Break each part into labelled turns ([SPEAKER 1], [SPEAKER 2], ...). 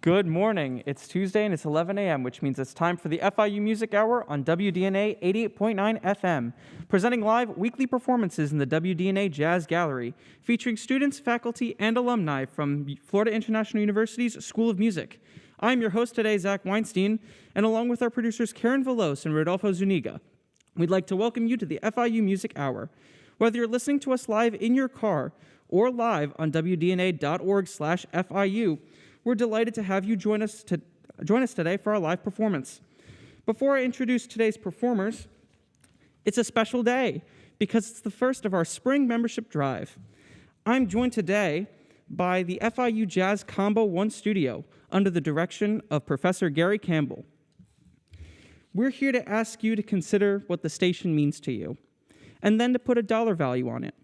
[SPEAKER 1] Good morning. It's Tuesday and it's 11 a.m., which means it's time for the FIU Music Hour on WDNA 88.9 FM, presenting live weekly performances in the WDNA Jazz Gallery, featuring students, faculty, and alumni from Florida International University's School of Music. I'm your host today, Zach Weinstein, and along with our producers Karen Velos and Rodolfo Zuniga, we'd like to welcome you to the FIU Music Hour. Whether you're listening to us live in your car or live on WDNA.org/FIU, we're delighted to have you join us today for our live performance. Before I introduce today's performers, it's a special day because it's the first of our spring membership drive. I'm joined today by the FIU Jazz Combo 1 studio under the direction of Professor Gary Campbell. We're here to ask you to consider what the station means to you, and then to put a dollar value on it,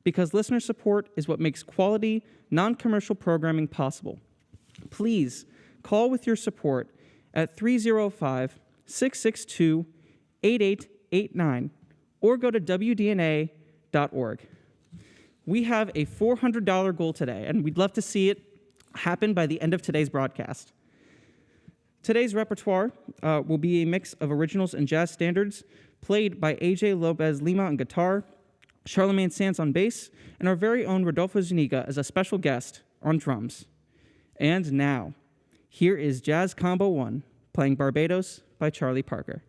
[SPEAKER 1] because listener support is what makes quality, non-commercial programming possible. Please call with your support at 305-662-8889 or go to WDNA.org. We have a $400 goal today, and we'd love to see it happen by the end of today's broadcast. Today's repertoire will be a mix of originals and jazz standards played by AJ Lopez Lima on guitar, Charlemagne Sands on bass, and our very own Rodolfo Zuniga as a special guest on drums. And now, here is Jazz Combo 1, playing Barbados by Charlie Parker.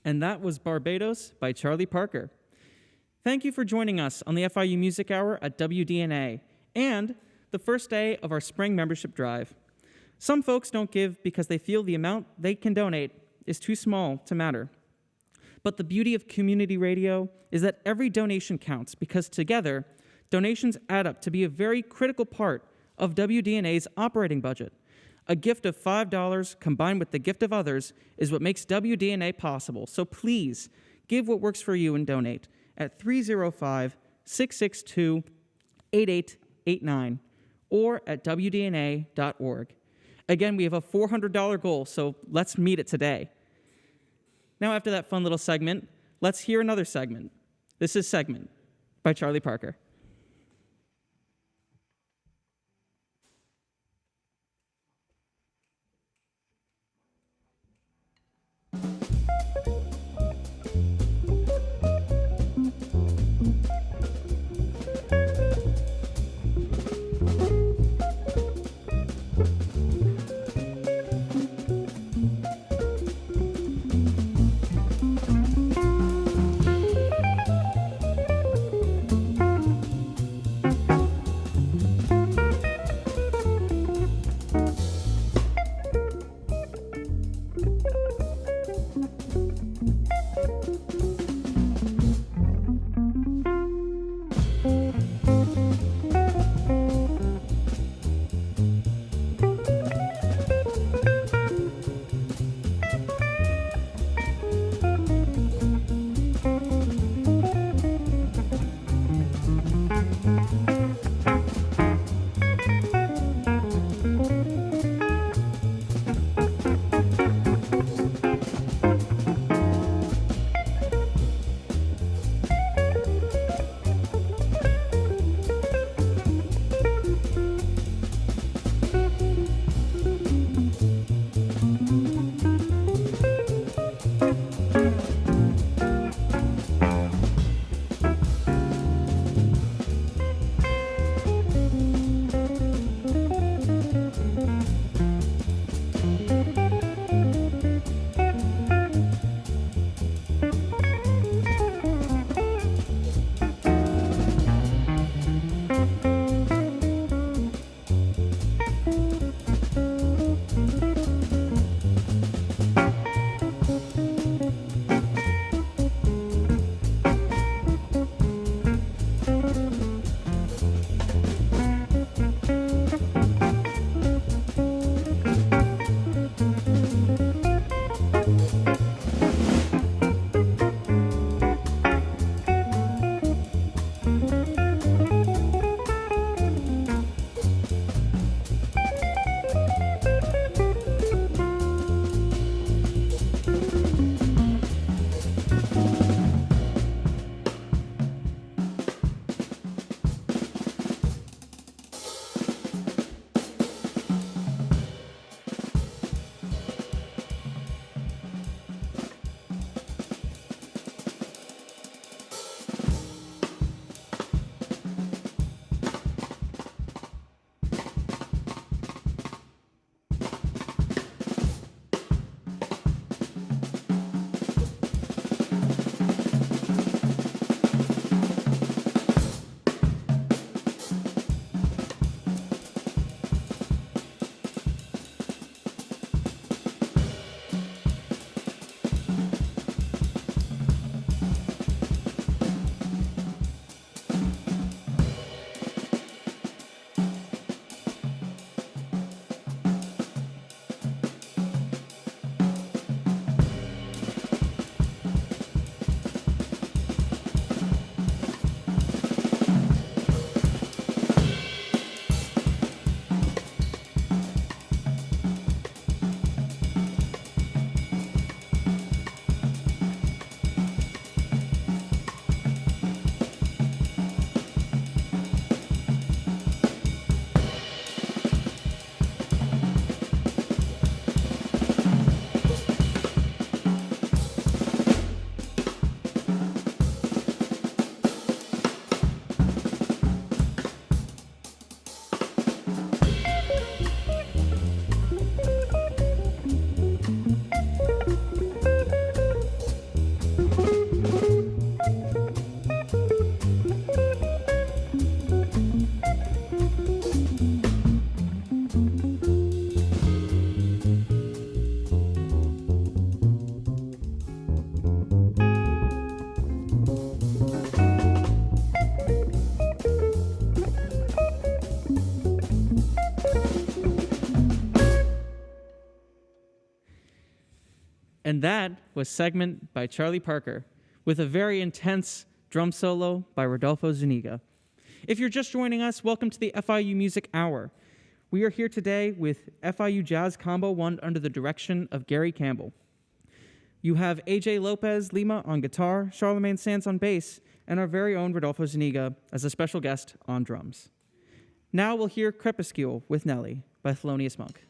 [SPEAKER 1] And that was Barbados by Charlie Parker. Thank you for joining us on the FIU Music Hour at WDNA and the first day of our spring membership drive. Some folks don't give because they feel the amount they can donate is too small to matter. But the beauty of community radio is that every donation counts because together, donations add up to be a very critical part of WDNA's operating budget. A gift of $5 combined with the gift of others is what makes WDNA possible. So please give what works for you and donate at 305-662-8889 or at WDNA.org. Again, we have a $400 goal, so let's meet it today. Now, after that fun little segment, let's hear another segment. This is Segment by Charlie Parker. And that was Segment by Charlie Parker, with a very intense drum solo by Rodolfo Zuniga. If you're just joining us, welcome to the FIU Music Hour. We are here today with FIU Jazz Combo 1 under the direction of Gary Campbell. You have AJ Lopez Lima on guitar, Charlemagne Sands on bass, and our very own Rodolfo Zuniga as a special guest on drums. Now we'll hear Crepuscule with Nelly by Thelonious Monk.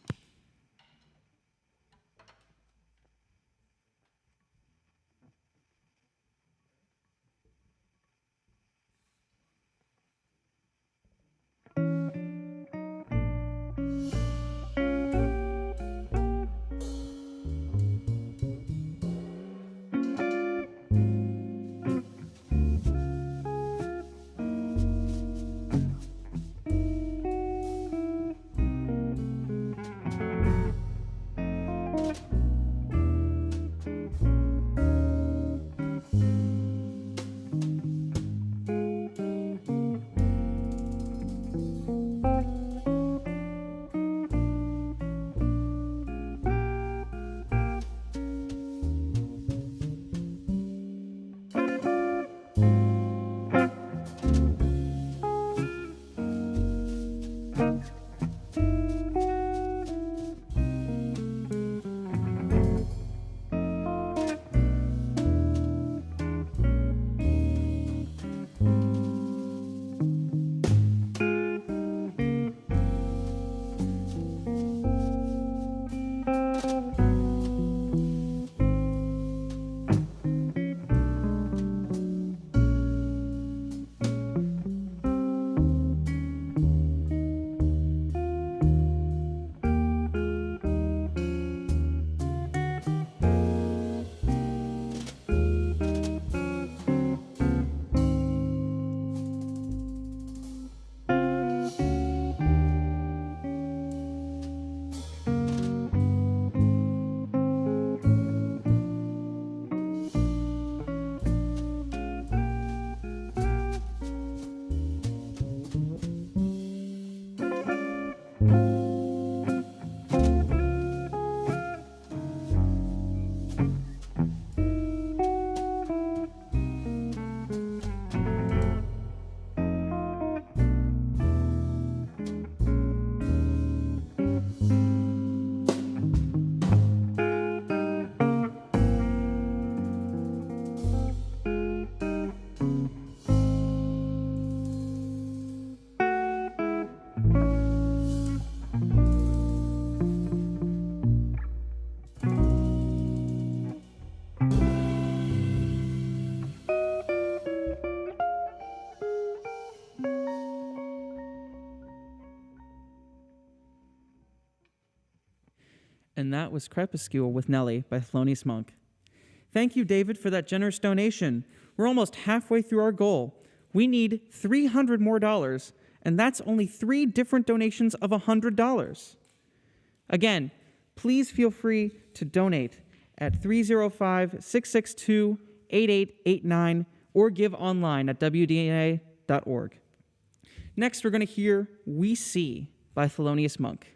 [SPEAKER 1] And that was Crepuscule with Nelly by Thelonious Monk. Thank you, David, for that generous donation. We're almost halfway through our goal. We need $300 more, and that's only 3 different donations of $100. Again, please feel free to donate at 305-662-8889 or give online at wdna.org. Next, we're going to hear We See by Thelonious Monk.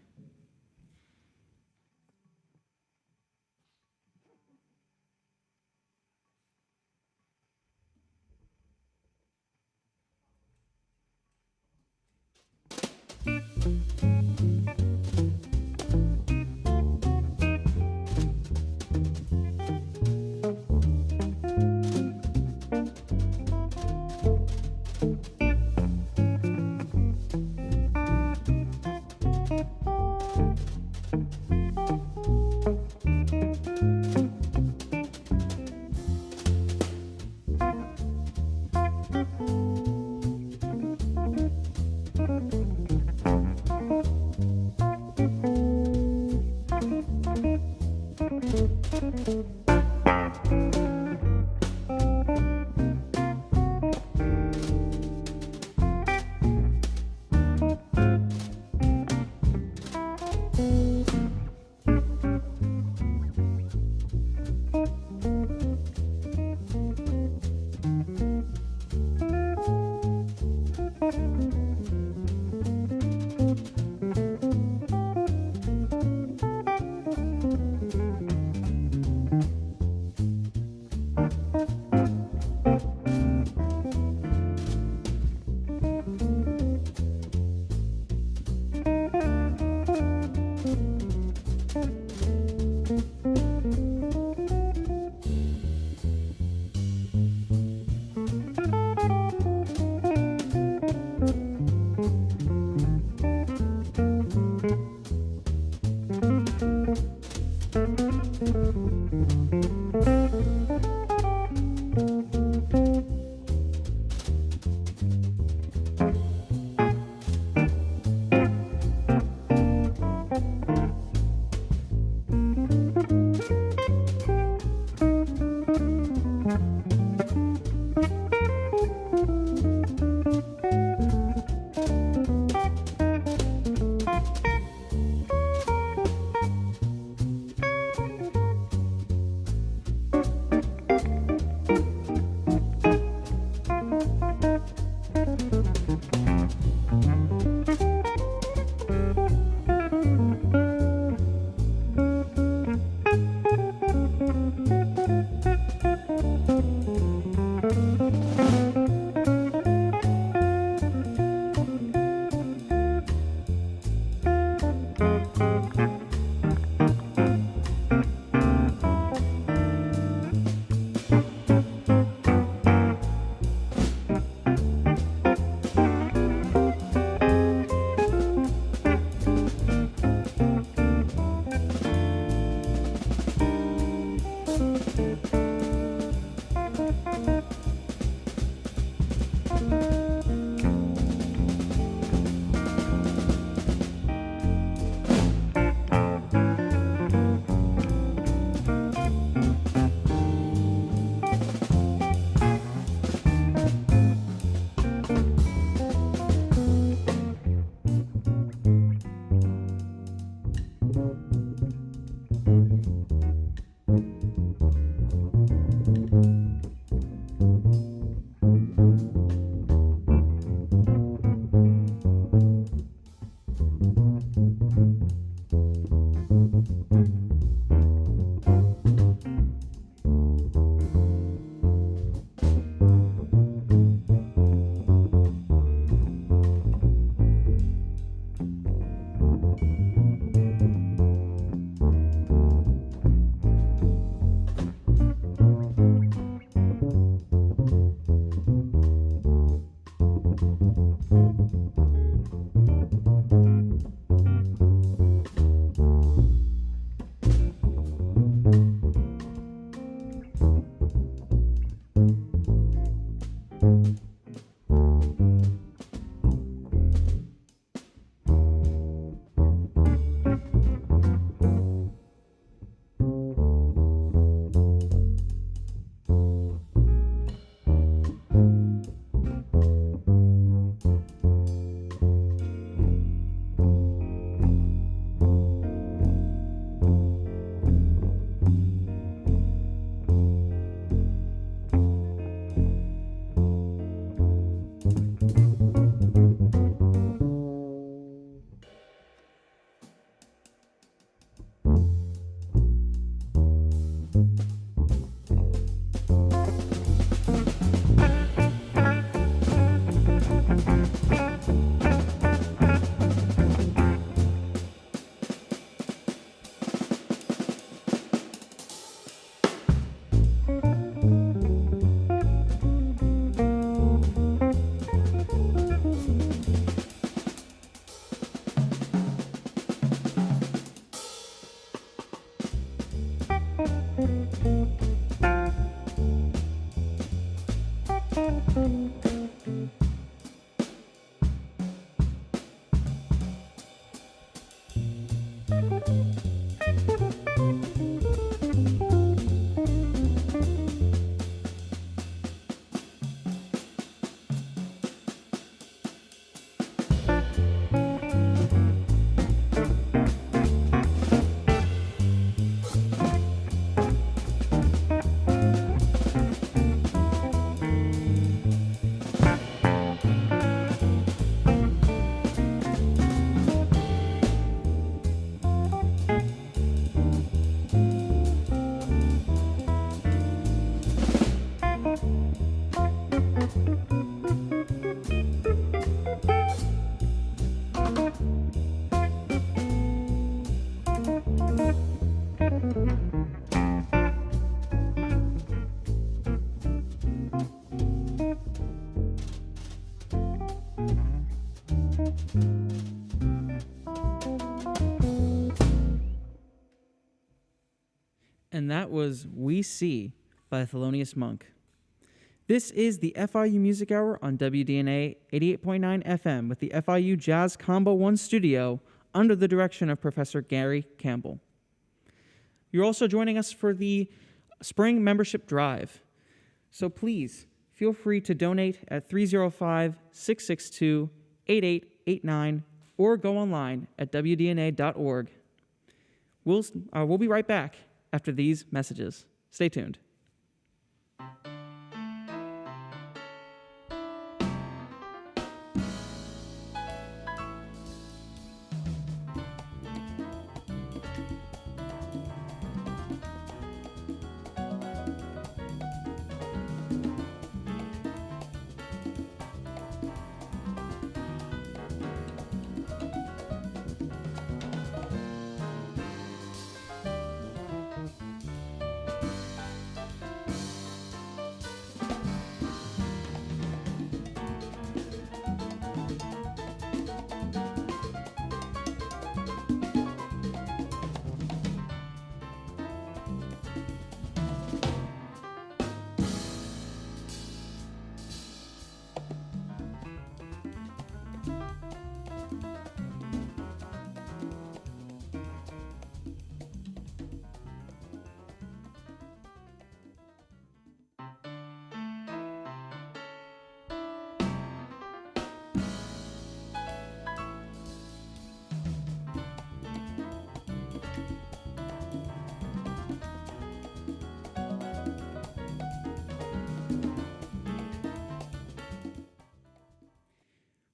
[SPEAKER 1] And that was We See by Thelonious Monk. This is the FIU Music Hour on WDNA 88.9 FM with the FIU Jazz Combo 1 studio under the direction of Professor Gary Campbell. You're also joining us for the Spring Membership Drive. So please feel free to donate at 305-662-8889 or go online at wdna.org. We'll be right back after these messages. Stay tuned.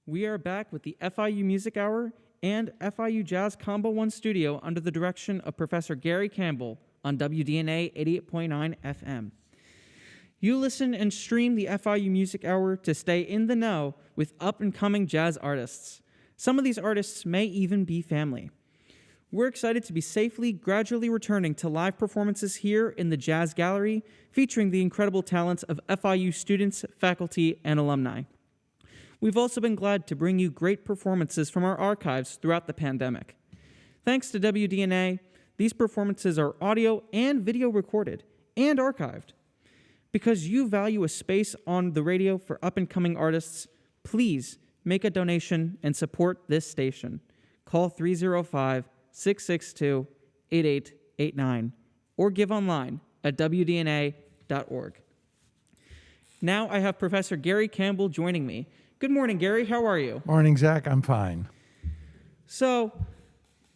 [SPEAKER 1] We are back with the FIU Music Hour and FIU Jazz Combo 1 studio under the direction of Professor Gary Campbell on WDNA 88.9 FM. You listen and stream the FIU Music Hour to stay in the know with up-and-coming jazz artists. Some of these artists may even be family. We're excited to be safely, gradually returning to live performances here in the Jazz Gallery, featuring the incredible talents of FIU students, faculty, and alumni. We've also been glad to bring you great performances from our archives throughout the pandemic. Thanks to WDNA, these performances are audio and video recorded and archived. Because you value a space on the radio for up-and-coming artists, please make a donation and support this station. Call 305-662-8889 or give online at wdna.org. Now I have Professor Gary Campbell joining me. Good morning, Gary. How are you?
[SPEAKER 2] Morning, Zach. I'm fine.
[SPEAKER 1] So,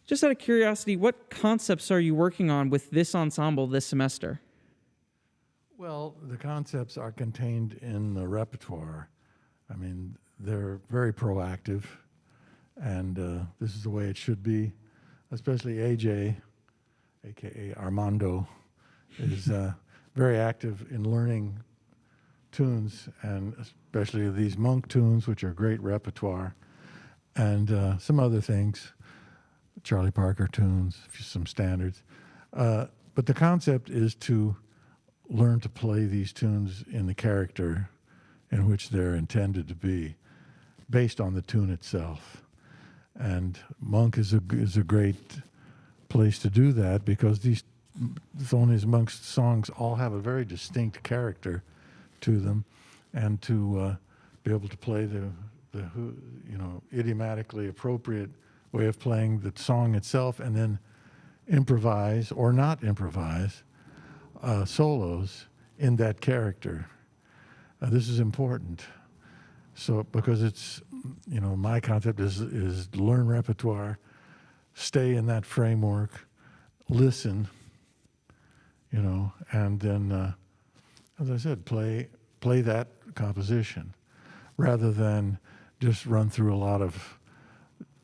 [SPEAKER 1] just out of curiosity, what concepts are you working on with this ensemble this semester?
[SPEAKER 2] Well, the concepts are contained in the repertoire. I mean, they're very proactive, and this is the way it should be. Especially AJ, a.k.a. Armando, is very active in learning tunes, and especially these Monk tunes, which are great repertoire, and some other things, Charlie Parker tunes, some standards. But the concept is to learn to play these tunes in the character in which they're intended to be, based on the tune itself. And Monk is a great place to do that, because these Thelonious Monk's songs all have a very distinct character to them, and to be able to play the idiomatically appropriate way of playing the song itself, and then improvise or not improvise solos in that character. This is important. So because it's, my concept is learn repertoire, stay in that framework, listen, and then, as I said, play that composition rather than just run through a lot of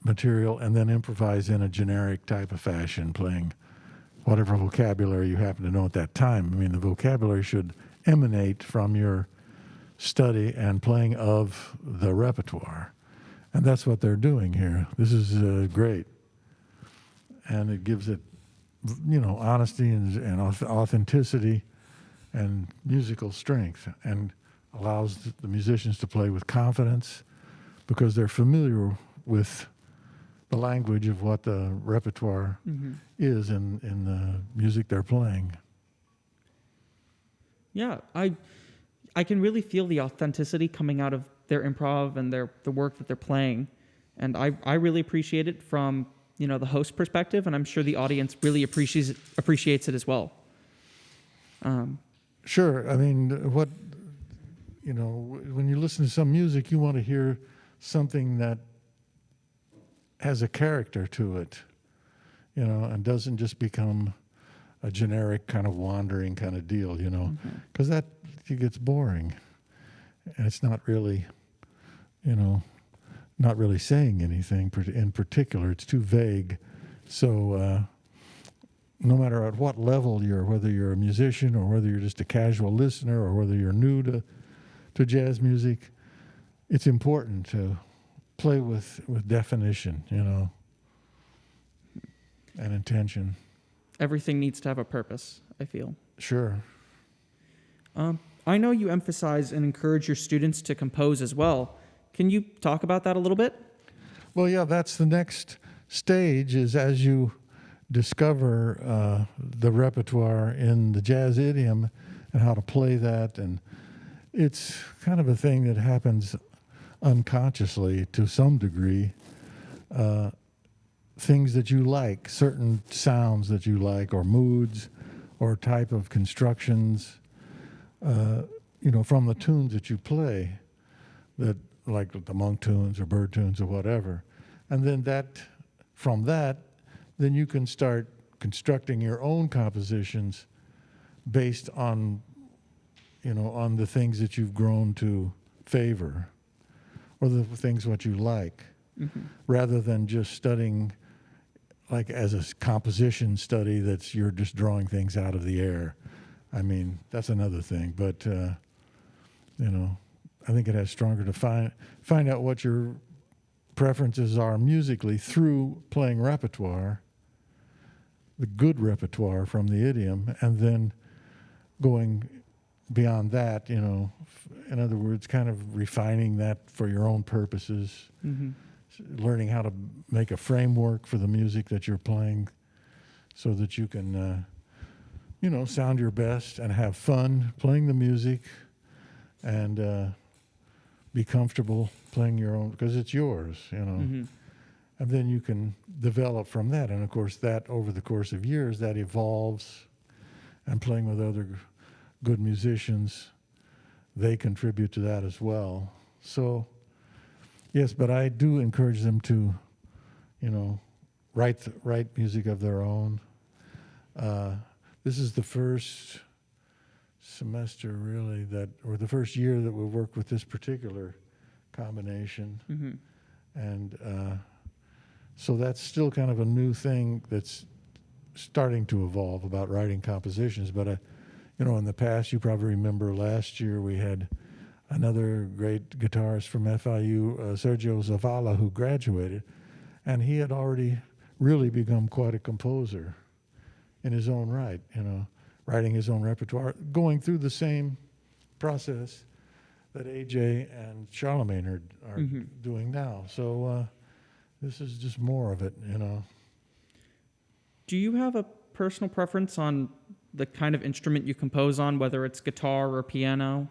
[SPEAKER 2] material and then improvise in a generic type of fashion, playing whatever vocabulary you happen to know at that time. I mean, the vocabulary should emanate from your study and playing of the repertoire. And that's what they're doing here. This is great. And it gives it, honesty and authenticity and musical strength, and allows the musicians to play with confidence because they're familiar with the language of what the repertoire is in the music they're playing.
[SPEAKER 1] Yeah, I can really feel the authenticity coming out of their improv and the work that they're playing, and I really appreciate it from the host perspective, and I'm sure the audience really appreciates it as well.
[SPEAKER 2] Sure. I mean, when you listen to some music, you want to hear something that has a character to it, and doesn't just become a generic kind of wandering kind of deal, because that gets boring, and it's not really, not really saying anything in particular. It's too vague. So no matter at what level whether you're a musician or whether you're just a casual listener or whether you're new to jazz music, it's important to play with definition, and intention.
[SPEAKER 1] Everything needs to have a purpose, I feel.
[SPEAKER 2] Sure.
[SPEAKER 1] I know you emphasize and encourage your students to compose as well. Can you talk about that a little bit?
[SPEAKER 2] Well, yeah, that's the next stage, is as you discover the repertoire in the jazz idiom and how to play that. And it's kind of a thing that happens unconsciously to some degree. Things that you like, certain sounds that you like, or moods, or type of constructions, from the tunes that you play, that like the monk tunes or bird tunes or whatever. And then from that, then you can start constructing your own compositions based on, on the things that you've grown to favor, or the things what you like, rather than just studying like as a composition study you're just drawing things out of the air. I mean, that's another thing, but I think it has stronger to find out what your preferences are musically through playing repertoire, the good repertoire from the idiom, and then going beyond that, in other words, kind of refining that for your own purposes, learning how to make a framework for the music that you're playing so that you can, sound your best and have fun playing the music, and be comfortable playing your own, because it's yours, And then you can develop from that. And of course, that over the course of years, that evolves, and playing with other good musicians, they contribute to that as well. So, yes, but I do encourage them to, write music of their own. This is the first semester, really, or the first year that we'll work with this particular combination. And so that's still kind of a new thing that's starting to evolve about writing compositions. But, in the past, you probably remember last year we had another great guitarist from FIU, Sergio Zavala, who graduated, and he had already really become quite a composer in his own right, writing his own repertoire, going through the same process that AJ and Charlemagne are doing now. So this is just more of it,
[SPEAKER 1] Do you have a personal preference on the kind of instrument you compose on, whether it's guitar or piano?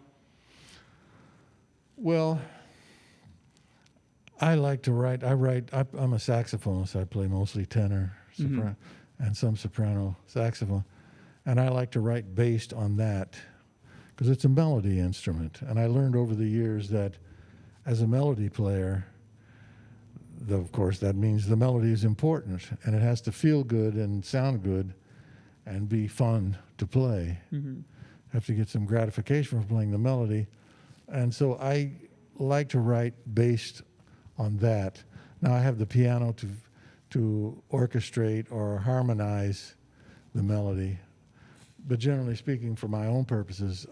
[SPEAKER 2] Well, I like to write. I'm a saxophonist. I play mostly tenor, soprano, and some soprano saxophone. And I like to write based on that because it's a melody instrument. And I learned over the years that as a melody player, of course, that means the melody is important and it has to feel good and sound good and be fun to play. Have to get some gratification from playing the melody. And so I like to write based on that. Now I have the piano to orchestrate or harmonize the melody. But generally speaking, for my own purposes,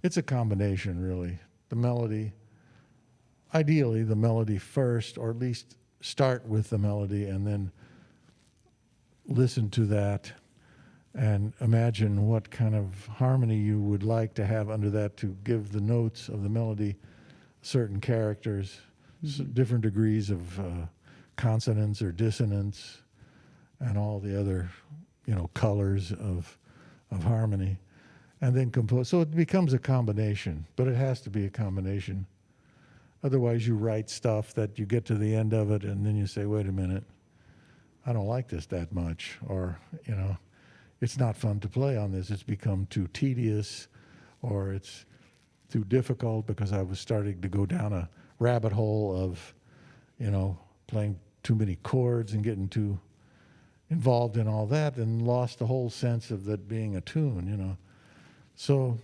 [SPEAKER 2] it's a combination, really. The melody, ideally the melody first, or at least start with the melody and then listen to that and imagine what kind of harmony you would like to have under that to give the notes of the melody certain characters, different degrees of consonance or dissonance, and all the other, colors of harmony, and then compose. So it becomes a combination, but it has to be a combination. Otherwise, you write stuff that you get to the end of it, and then you say, "Wait a minute, I don't like this that much," or it's not fun to play on this. It's become too tedious, or it's too difficult because I was starting to go down a rabbit hole of, playing too many chords and getting too involved in all that and lost the whole sense of that being a tune, So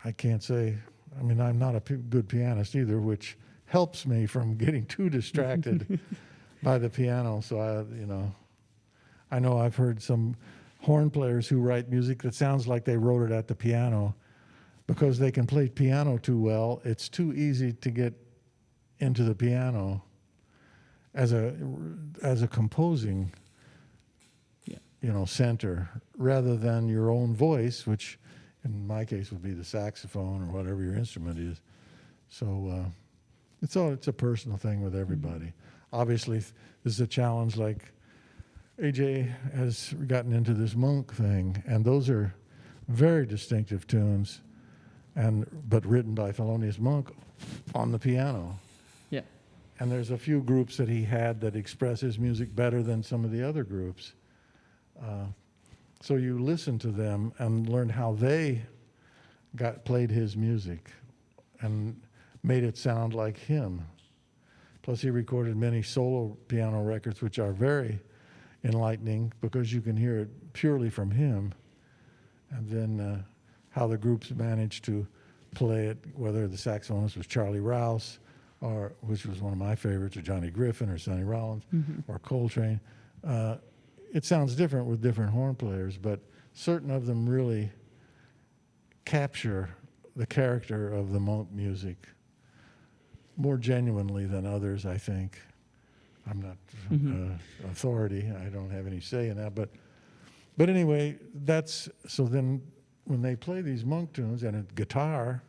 [SPEAKER 2] I can't say, I'm not a good pianist either, which helps me from getting too distracted by the piano. So I know I've heard some horn players who write music that sounds like they wrote it at the piano because they can play piano too well. It's too easy to get into the piano as a composing center rather than your own voice, which in my case would be the saxophone or whatever your instrument is. So it's a personal thing with everybody. Obviously, this is a challenge. Like AJ has gotten into this monk thing, and those are very distinctive tunes, but written by Thelonious Monk on the piano.
[SPEAKER 1] Yeah.
[SPEAKER 2] And there's a few groups that he had that express his music better than some of the other groups. So you listen to them and learn how they played his music and made it sound like him. Plus, he recorded many solo piano records, which are very enlightening because you can hear it purely from him. And then how the groups managed to play it, whether the saxophonist was Charlie Rouse, which was one of my favorites, or Johnny Griffin, or Sonny Rollins, or Coltrane. It sounds different with different horn players, but certain of them really capture the character of the monk music more genuinely than others, I think. I'm not authority. I don't have any say in that. But anyway, so then when they play these monk tunes, and a guitar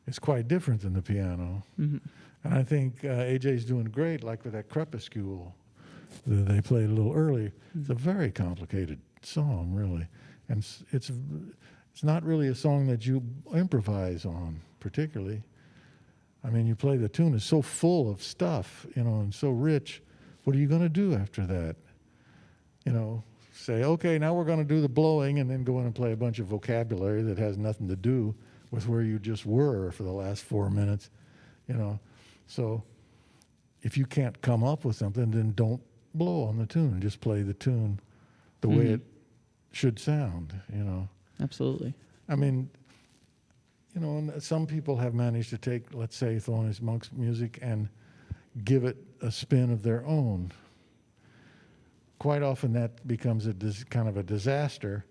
[SPEAKER 2] is quite different than the piano. And I think AJ's doing great, like with that Crepuscule that they played a little early. It's a very complicated song, really. And it's not really a song that you improvise on, particularly. You play the tune, it's so full of stuff, and so rich. What are you going to do after that? Say, okay, now we're going to do the blowing, and then go in and play a bunch of vocabulary that has nothing to do with where you just were for the last 4 minutes, So if you can't come up with something, then don't blow on the tune. Just play the tune the way it should sound,
[SPEAKER 1] Absolutely.
[SPEAKER 2] And some people have managed to take, let's say, Thelonious Monk's music and give it a spin of their own. Quite often that becomes kind of a disaster,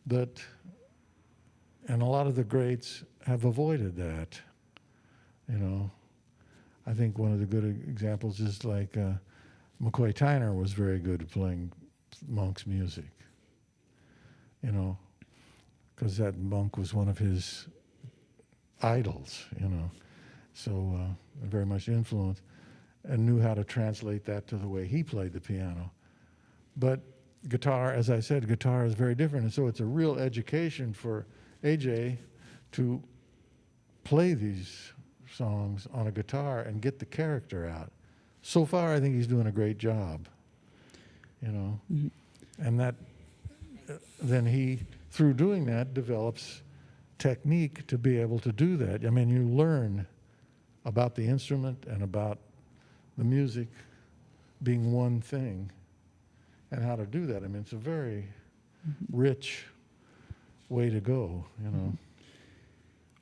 [SPEAKER 2] and a lot of the greats have avoided that. I think one of the good examples is like McCoy Tyner was very good at playing Monk's music, because that Monk was one of his idols, so very much influenced, and knew how to translate that to the way he played the piano. But guitar, as I said, guitar is very different. And so it's a real education for AJ to play these songs on a guitar and get the character out. So far, I think he's doing a great job, you know. And that, then he, through doing that, develops technique to be able to do that. I mean, you learn about the instrument and about the music being one thing and how to do that. I mean, it's a very rich way to go, you know.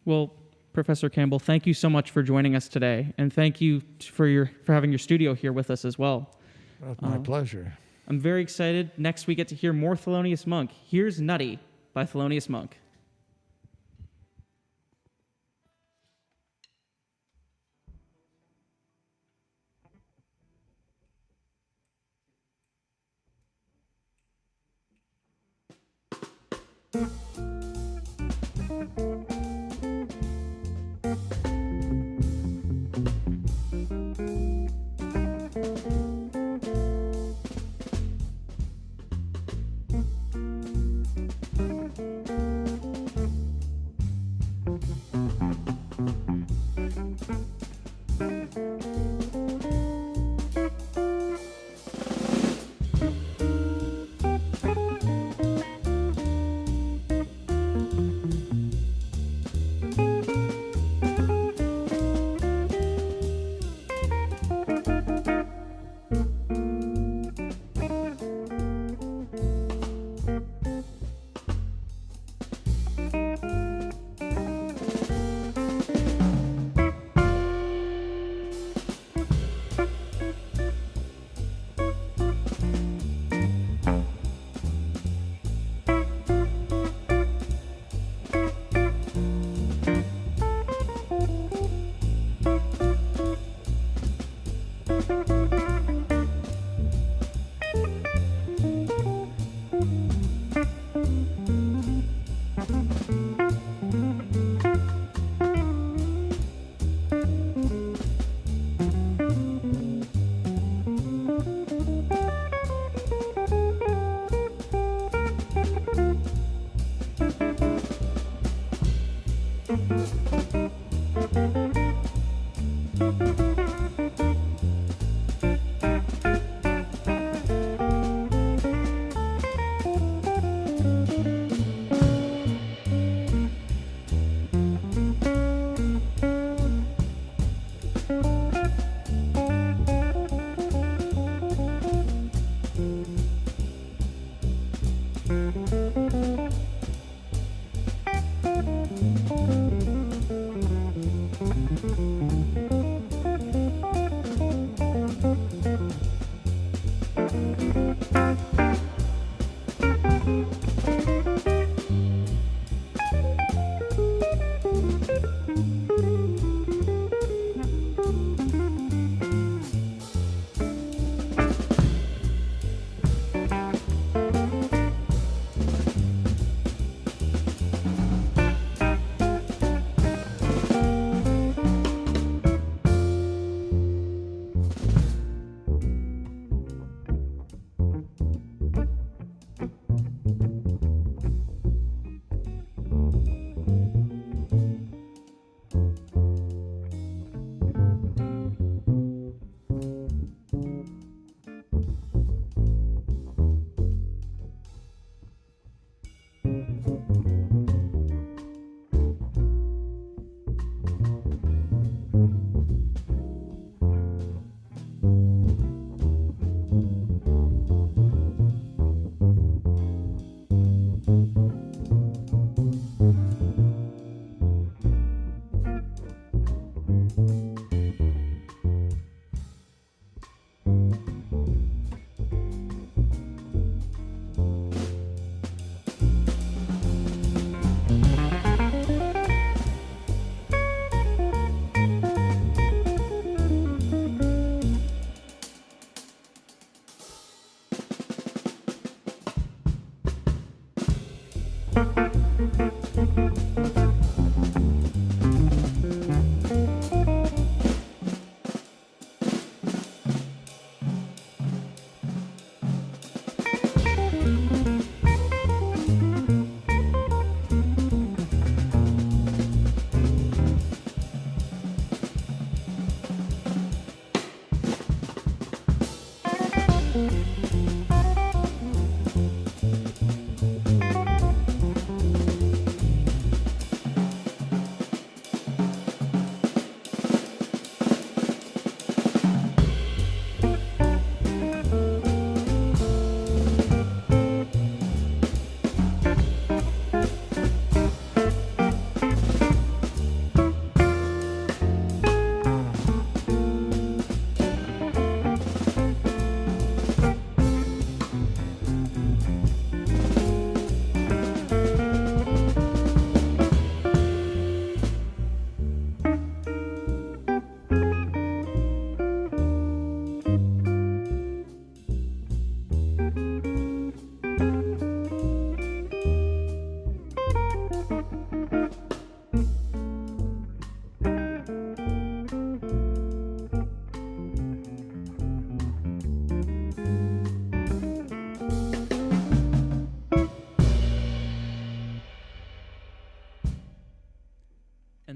[SPEAKER 1] Well, Professor Campbell, thank you so much for joining us today, and thank you for having your studio here with us as well.
[SPEAKER 2] Well, it's my pleasure.
[SPEAKER 1] I'm very excited. Next, we get to hear more Thelonious Monk. Here's Nutty by Thelonious Monk.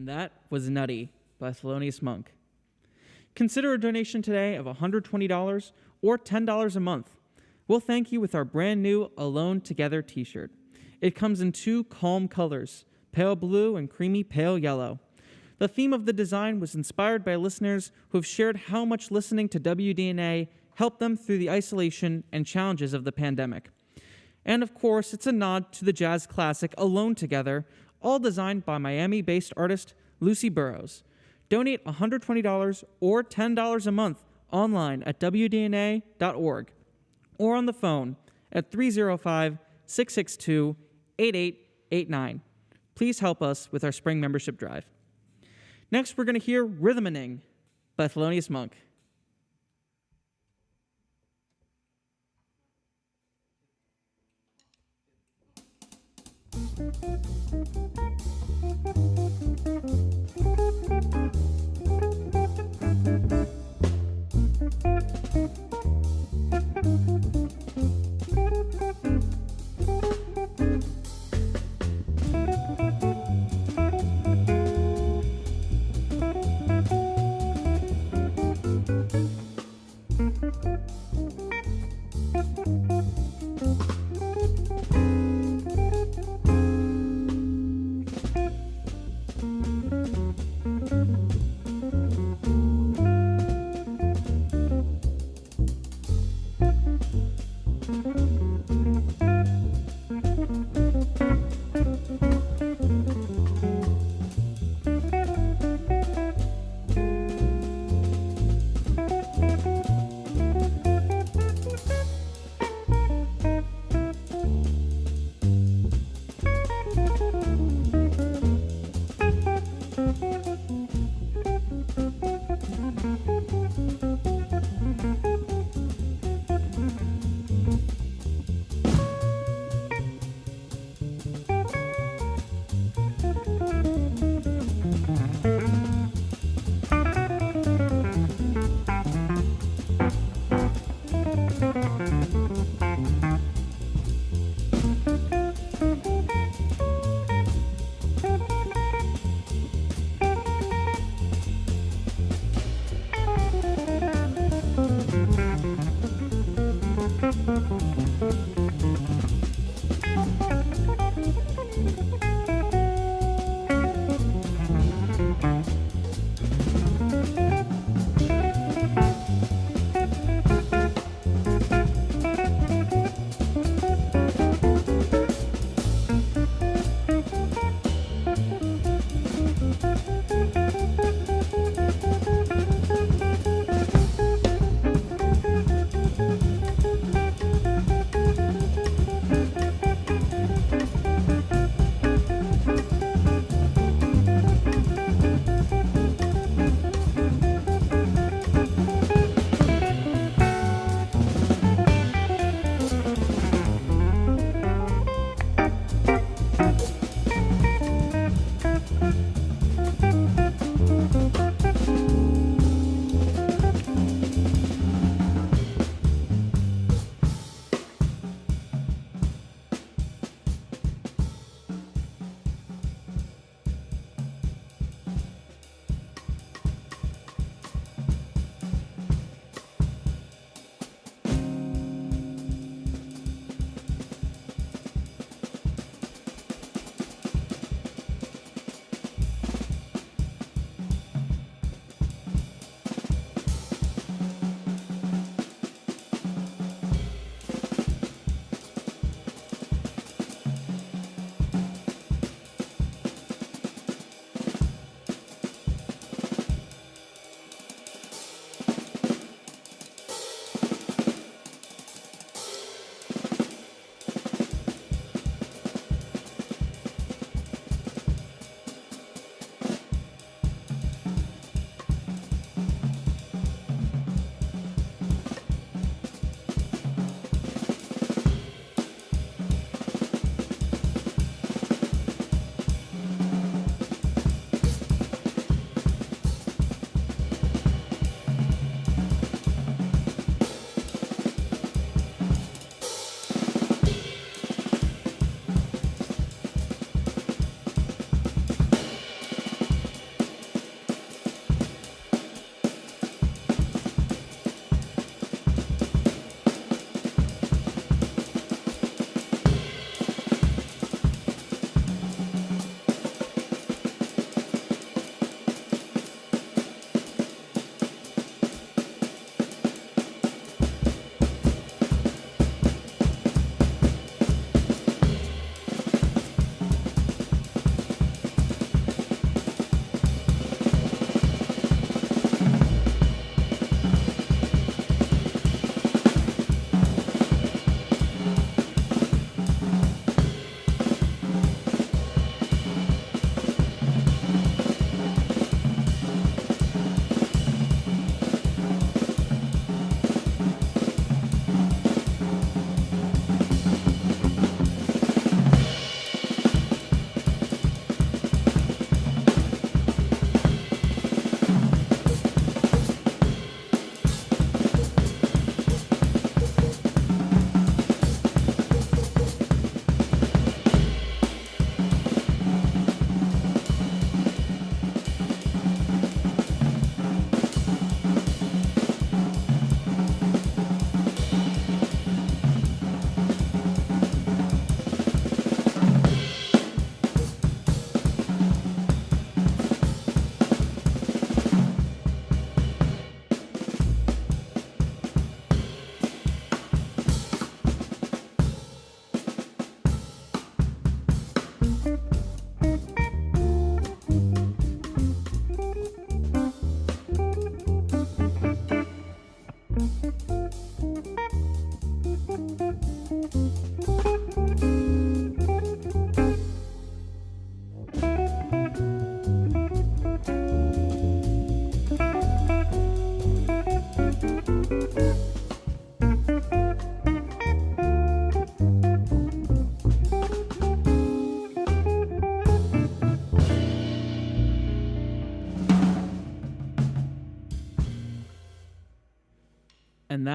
[SPEAKER 1] And that was Nutty by Thelonious Monk. Consider a donation today of $120 or $10 a month. We'll thank you with our brand new Alone Together t-shirt. It comes in 2 calm colors, pale blue and creamy pale yellow. The theme of the design was inspired by listeners who have shared how much listening to WDNA helped them through the isolation and challenges of the pandemic. And of course, it's a nod to the jazz classic Alone Together, all designed by Miami-based artist Lucy Burrows. Donate $120 or $10 a month online at WDNA.org or on the phone at 305-662-8889. Please help us with our spring membership drive. Next, we're going to hear Rhythmaning by Thelonious Monk.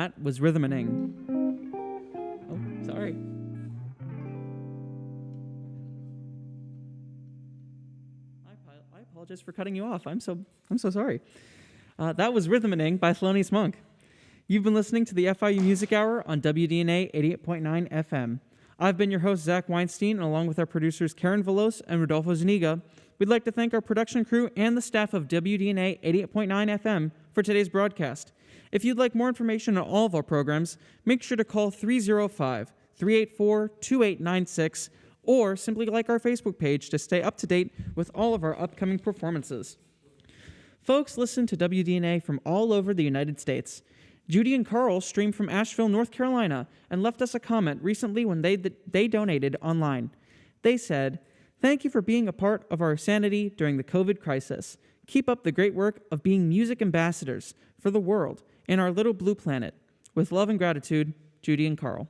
[SPEAKER 1] that was Rhythmaning. Oh, sorry. I apologize for cutting you off. I'm so sorry. That was Rhythmaning by Thelonious Monk. You've been listening to the FIU Music Hour on WDNA 88.9 FM. I've been your host, Zach Weinstein, and along with our producers, Karen Velos and Rodolfo Zuniga, we'd like to thank our production crew and the staff of WDNA 88.9 FM for today's broadcast. If you'd like more information on all of our programs, make sure to call 305-384-2896 or simply like our Facebook page to stay up to date with all of our upcoming performances. Folks listen to WDNA from all over the United States. Judy and Carl streamed from Asheville, North Carolina, and left us a comment recently when they donated online. They said, "Thank you for being a part of our sanity during the COVID crisis. Keep up the great work of being music ambassadors for the world and our little blue planet. With love and gratitude, Judy and Carl."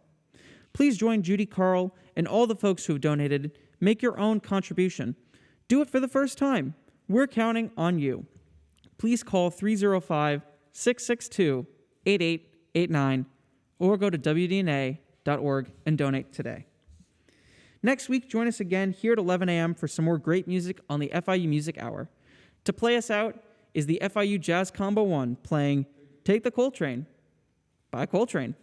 [SPEAKER 1] Please join Judy, Carl, and all the folks who have donated. Make your own contribution. Do it for the first time. We're counting on you. Please call 305-662-8889 or go to WDNA.org and donate today. Next week, join us again here at 11 a.m. for some more great music on the FIU Music Hour. To play us out is the FIU Jazz Combo 1 playing Take the Coltrane by Coltrane.